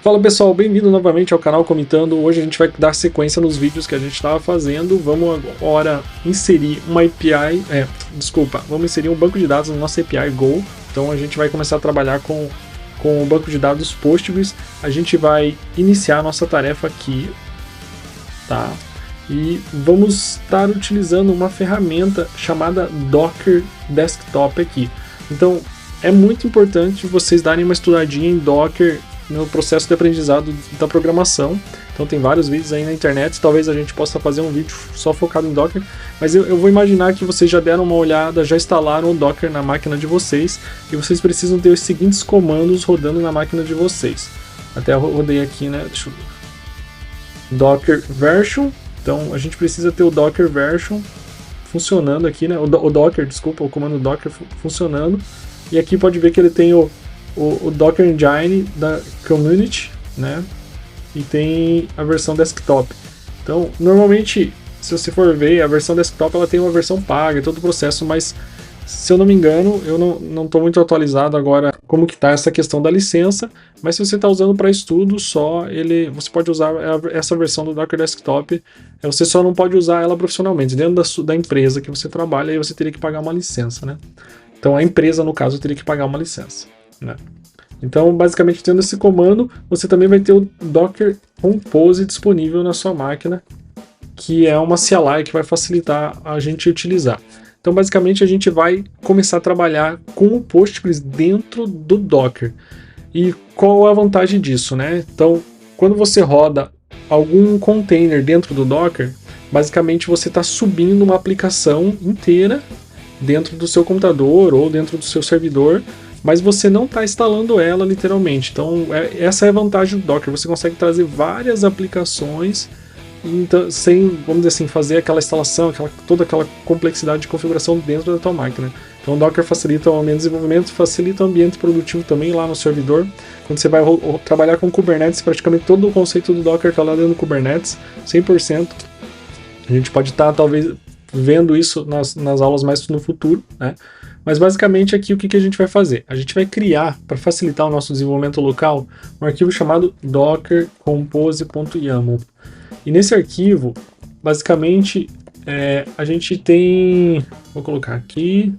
Fala pessoal, bem-vindo novamente ao canal Comentando. Hoje a gente vai dar sequência nos vídeos que a gente estava fazendo. Vamos agora inserir uma API, vamos inserir um banco de dados no nosso API Go. Então a gente vai começar a trabalhar com o banco de dados Postgres. A gente vai iniciar a nossa tarefa aqui, tá? E vamos estar utilizando uma ferramenta chamada Docker Desktop aqui. Então é muito importante vocês darem uma estudadinha em Docker no processo de aprendizado da programação. Então tem vários vídeos aí na internet, talvez a gente possa fazer um vídeo só focado em Docker, mas eu vou imaginar que vocês já deram uma olhada, já instalaram o Docker na máquina de vocês, e vocês precisam ter os seguintes comandos rodando na máquina de vocês. Até eu rodei aqui, né? Deixa eu ver. Docker version, então a gente precisa ter o Docker version funcionando aqui, né? O Docker, desculpa, o comando Docker funcionando, e aqui pode ver que ele tem o Docker Engine da Community, né? E tem a versão desktop. Então, normalmente, se você for ver, a versão desktop ela tem uma versão paga, todo o processo, mas se eu não me engano, eu não estou muito atualizado agora como que está essa questão da licença, mas se você está usando para estudo só, você pode usar essa versão do Docker Desktop, você só não pode usar ela profissionalmente, dentro da empresa que você trabalha, aí você teria que pagar uma licença, né? Então a empresa, no caso, teria que pagar uma licença, né? Então, basicamente, tendo esse comando, você também vai ter o Docker Compose disponível na sua máquina, que é uma CLI que vai facilitar a gente utilizar. Então, basicamente, a gente vai começar a trabalhar com o Postgres dentro do Docker. E qual é a vantagem disso, né? Então, quando você roda algum container dentro do Docker, basicamente você está subindo uma aplicação inteira dentro do seu computador ou dentro do seu servidor, mas você não está instalando ela literalmente. Então essa é a vantagem do Docker, você consegue trazer várias aplicações então, sem, vamos dizer assim, fazer aquela instalação, toda aquela complexidade de configuração dentro da tua máquina. Então o Docker facilita o ambiente de desenvolvimento, facilita o ambiente produtivo também lá no servidor. Quando você vai trabalhar com Kubernetes, praticamente todo o conceito do Docker está lá dentro do Kubernetes, 100%. A gente pode estar talvez vendo isso nas aulas mais no futuro, né? Mas basicamente aqui o que a gente vai fazer? A gente vai criar, para facilitar o nosso desenvolvimento local, um arquivo chamado docker compose.yaml. E nesse arquivo, basicamente, a gente tem... Vou colocar aqui...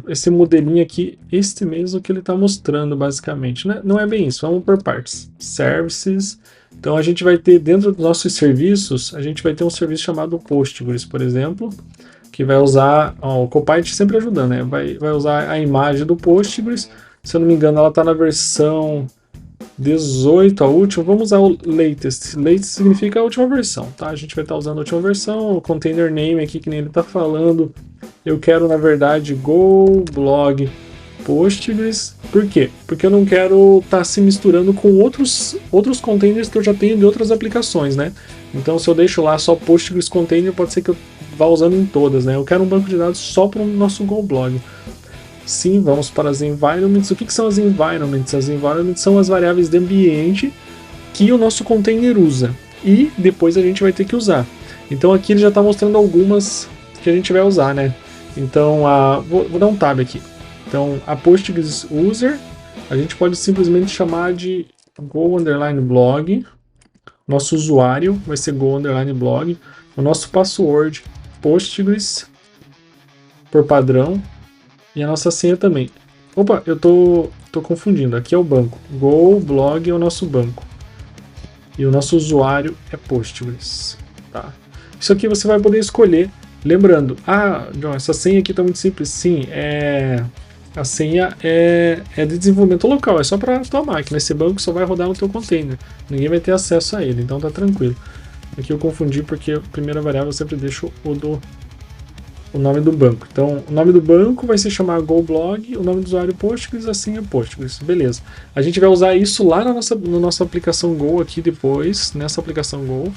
Esse modelinho aqui, este mesmo que ele está mostrando, basicamente, né? Não é bem isso, vamos por partes. Services... Então a gente vai ter, dentro dos nossos serviços, a gente vai ter um serviço chamado Postgres, por exemplo, que vai usar, o Copilot sempre ajudando, né? Vai usar a imagem do Postgres, se eu não me engano ela está na versão 18, a última, vamos usar o latest. Latest significa a última versão, tá? A gente vai estar usando a última versão, o container name aqui, que nem ele está falando, eu quero na verdade go blog Postgres. Por quê? Porque eu não quero estar se misturando com outros containers que eu já tenho de outras aplicações, né? Então, se eu deixo lá só Postgres container, pode ser que eu vá usando em todas, né? Eu quero um banco de dados só para o nosso Go blog. Sim, vamos para as environments. O que são as environments? As environments são as variáveis de ambiente que o nosso container usa e depois a gente vai ter que usar. Então, aqui ele já está mostrando algumas que a gente vai usar, né? Então, vou dar um tab aqui. Então, a Postgres User, a gente pode simplesmente chamar de go_blog. Nosso usuário vai ser go_blog. O nosso password, Postgres, por padrão. E a nossa senha também. Opa, eu tô confundindo. Aqui é o banco. Go blog é o nosso banco. E o nosso usuário é Postgres. Tá? Isso aqui você vai poder escolher. Lembrando, John, essa senha aqui tá muito simples. Sim, a senha é de desenvolvimento local, é só para a tua máquina. Esse banco só vai rodar no teu container. Ninguém vai ter acesso a ele, então tá tranquilo. Aqui eu confundi porque a primeira variável eu sempre deixo o nome do banco. Então, o nome do banco vai se chamar GoBlog, o nome do usuário Postgres, a senha Postgres. Beleza. A gente vai usar isso lá na nossa aplicação Go aqui depois, nessa aplicação Go,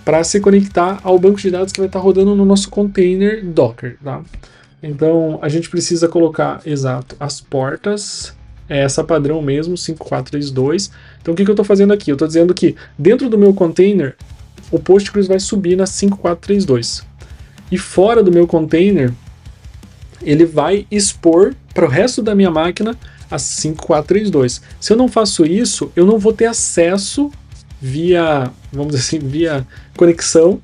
para se conectar ao banco de dados que vai estar rodando no nosso container Docker, tá? Então, a gente precisa colocar, exato, as portas, essa padrão mesmo, 5432. Então, o que eu estou fazendo aqui? Eu estou dizendo que dentro do meu container, o Postgres vai subir na 5432. E fora do meu container, ele vai expor para o resto da minha máquina a 5432. Se eu não faço isso, eu não vou ter acesso via, vamos dizer assim, via conexão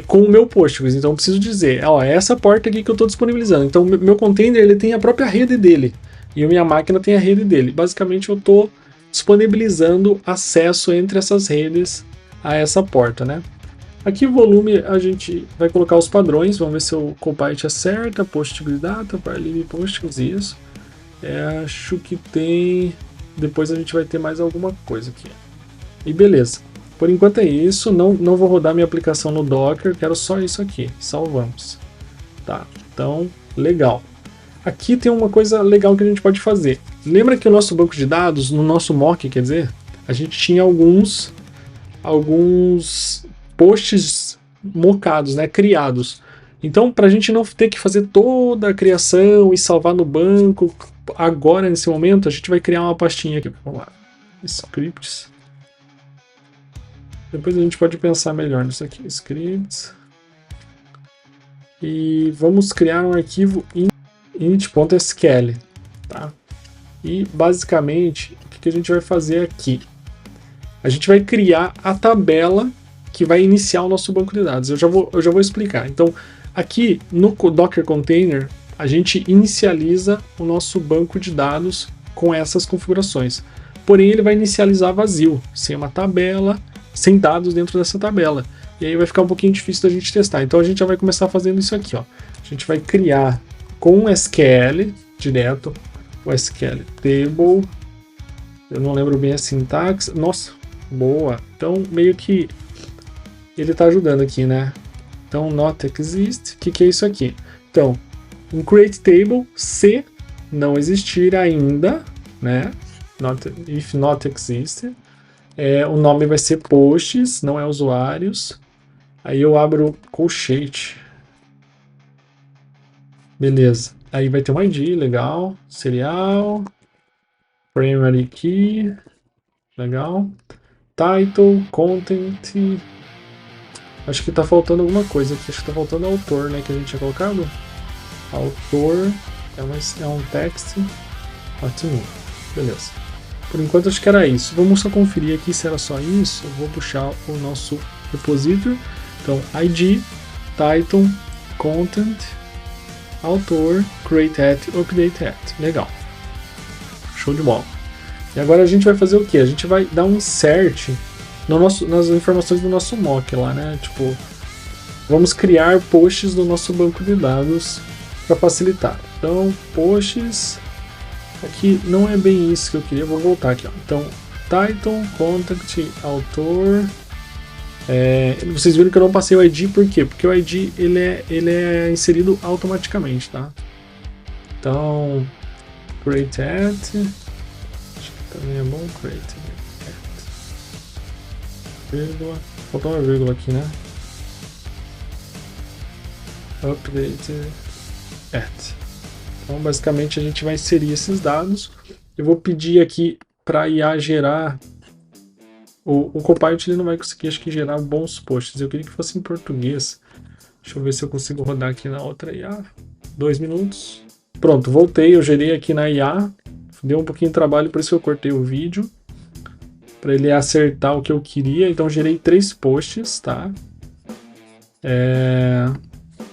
com o meu Postgres. Então eu preciso dizer, ó, é essa porta aqui que eu estou disponibilizando. Então meu container ele tem a própria rede dele e a minha máquina tem a rede dele. Basicamente eu estou disponibilizando acesso entre essas redes a essa porta, né? Aqui o volume a gente vai colocar os padrões, vamos ver se o Copilot acerta, Postgres Data, Parlib Postgres, isso. Acho que tem... Depois a gente vai ter mais alguma coisa aqui. E beleza. Por enquanto é isso, não vou rodar minha aplicação no Docker, quero só isso aqui, salvamos. Tá, então, legal. Aqui tem uma coisa legal que a gente pode fazer. Lembra que o nosso banco de dados, no nosso mock, quer dizer, a gente tinha alguns posts mocados, né, criados. Então, para a gente não ter que fazer toda a criação e salvar no banco, agora, nesse momento, a gente vai criar uma pastinha aqui. Vamos lá, scripts. Depois a gente pode pensar melhor nisso aqui, scripts. E vamos criar um arquivo init.sql, tá? E, basicamente, o que a gente vai fazer aqui? A gente vai criar a tabela que vai iniciar o nosso banco de dados. Eu já vou explicar. Então, aqui no Docker Container, a gente inicializa o nosso banco de dados com essas configurações. Porém, ele vai inicializar vazio, sem uma tabela, sem dados dentro dessa tabela. E aí vai ficar um pouquinho difícil da gente testar. Então, a gente já vai começar fazendo isso aqui, ó. A gente vai criar com SQL direto, o SQL Table. Eu não lembro bem a sintaxe. Nossa, boa. Então, meio que ele está ajudando aqui, né? Então, not exist. O que é isso aqui? Então, um create table, se não existir ainda, né? If not exist. O nome vai ser posts, não é usuários. Aí eu abro colchete. Beleza. Aí vai ter um ID, legal. Serial. Primary key. Legal. Title, content. Acho que tá faltando alguma coisa aqui. Acho que tá faltando autor, né? Que a gente tinha colocado. Autor. É um text. Ótimo. Beleza. Por enquanto acho que era isso. Vamos só conferir aqui se era só isso. Eu vou puxar o nosso repository. Então, ID, title, content, autor, create at, update at. Legal. Show de bola. E agora a gente vai fazer o quê? A gente vai dar um insert nas informações do nosso mock lá, né? Tipo, vamos criar posts do nosso banco de dados para facilitar. Então, posts, aqui não é bem isso que eu queria, vou voltar aqui, ó. Então, title, contact, autor. Vocês viram que eu não passei o ID, por quê? Porque o ID ele é inserido automaticamente, tá? Então, create at, acho que também é bom, create at, vírgula, faltou uma vírgula aqui, né? Update at. Então, basicamente, a gente vai inserir esses dados. Eu vou pedir aqui para a IA gerar. O Copilot ele não vai conseguir, acho que, gerar bons posts. Eu queria que fosse em português. Deixa eu ver se eu consigo rodar aqui na outra IA. 2 minutos. Pronto, voltei. Eu gerei aqui na IA. Deu um pouquinho de trabalho, por isso que eu cortei o vídeo. Para ele acertar o que eu queria. Então, gerei 3 posts, tá?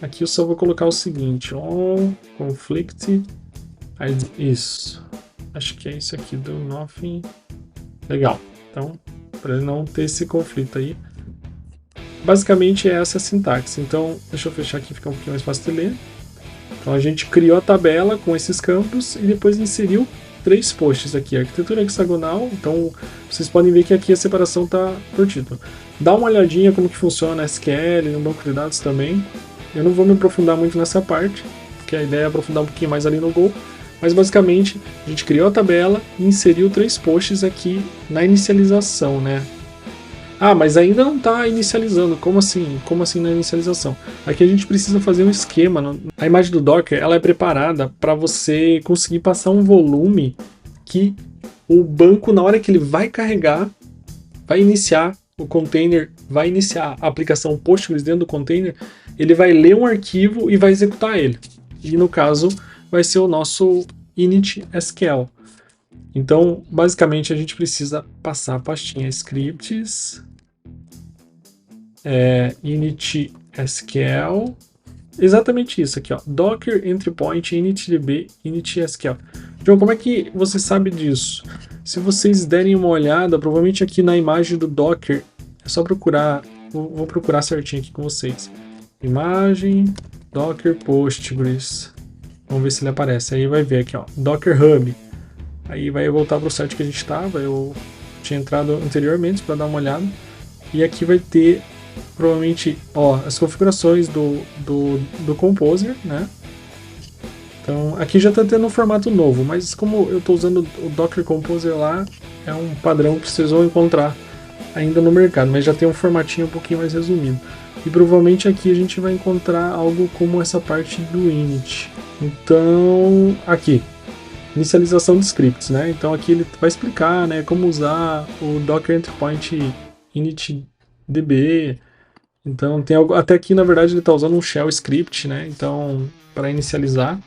Aqui eu só vou colocar o seguinte. On, conflict. Isso. Acho que é isso aqui do nothing. Legal. Então, para ele não ter esse conflito aí. Basicamente é essa a sintaxe. Então, deixa eu fechar aqui, fica um pouquinho mais fácil de ler. Então, a gente criou a tabela com esses campos e depois inseriu 3 posts aqui. Arquitetura hexagonal. Então, vocês podem ver que aqui a separação está por título. Dá uma olhadinha como que funciona a SQL no banco de dados também. Eu não vou me aprofundar muito nessa parte, porque a ideia é aprofundar um pouquinho mais ali no Go. Mas basicamente, a gente criou a tabela e inseriu 3 posts aqui na inicialização, né? Ah, mas ainda não está inicializando. Como assim? Como assim na inicialização? Aqui a gente precisa fazer um esquema. A imagem do Docker ela é preparada para você conseguir passar um volume que o banco, na hora que ele vai carregar, vai iniciar o container, vai iniciar a aplicação Postgres dentro do container, ele vai ler um arquivo e vai executar ele. E no caso, vai ser o nosso init.sql. Então, basicamente, a gente precisa passar a pastinha scripts, init.sql, exatamente isso aqui, ó, docker entry point initdb init.sql. Então, como é que você sabe disso? Se vocês derem uma olhada, provavelmente aqui na imagem do Docker, é só procurar, vou procurar certinho aqui com vocês. Imagem, Docker Postgres. Vamos ver se ele aparece. Aí vai ver aqui, ó, Docker Hub. Aí vai voltar para o site que a gente estava, eu tinha entrado anteriormente para dar uma olhada. E aqui vai ter, provavelmente, ó, as configurações do Composer, né? Então, aqui já está tendo um formato novo, mas como eu estou usando o Docker Composer lá, é um padrão que vocês vão encontrar ainda no mercado, mas já tem um formatinho um pouquinho mais resumido. E provavelmente aqui a gente vai encontrar algo como essa parte do init. Então, aqui, inicialização de scripts, né? Então aqui ele vai explicar, né, como usar o Docker Entry Point initdb. Então tem algo, até aqui na verdade ele está usando um shell script, né? Então, para inicializar,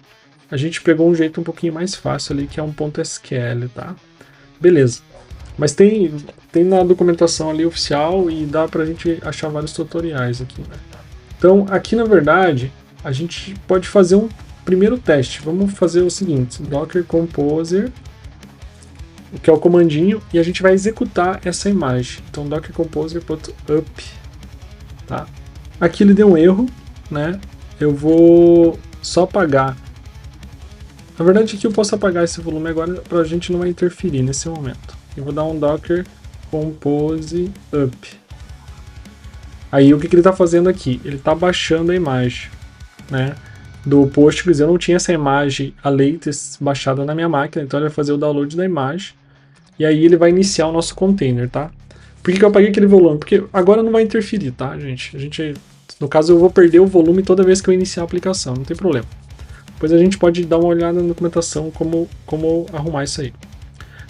a gente pegou um jeito um pouquinho mais fácil ali, que é um .sql, tá? Beleza. Mas tem na documentação ali oficial e dá pra gente achar vários tutoriais aqui, né? Então, aqui na verdade, a gente pode fazer um primeiro teste. Vamos fazer o seguinte, Docker Composer, que é o comandinho, e a gente vai executar essa imagem. Então, Docker Composer.up, tá? Aqui ele deu um erro, né? Eu vou só apagar. Na verdade, aqui eu posso apagar esse volume agora, pra gente não vai interferir nesse momento. Eu vou dar um Docker Compose Up. Aí o que ele está fazendo aqui? Ele está baixando a imagem, né, do Postgres. Eu não tinha essa imagem, a latest, baixada na minha máquina, então ele vai fazer o download da imagem. E aí ele vai iniciar o nosso container, tá? Por que eu apaguei aquele volume? Porque agora não vai interferir, tá, gente? No caso, eu vou perder o volume toda vez que eu iniciar a aplicação, não tem problema. Depois a gente pode dar uma olhada na documentação como arrumar isso aí.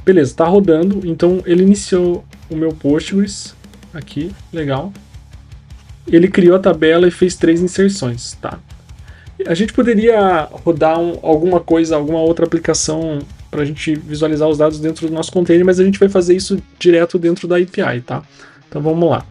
Beleza, está rodando, então ele iniciou o meu Postgres, aqui, legal. Ele criou a tabela e fez 3 inserções, tá? A gente poderia rodar alguma coisa, alguma outra aplicação para a gente visualizar os dados dentro do nosso container, mas a gente vai fazer isso direto dentro da API, tá? Então vamos lá.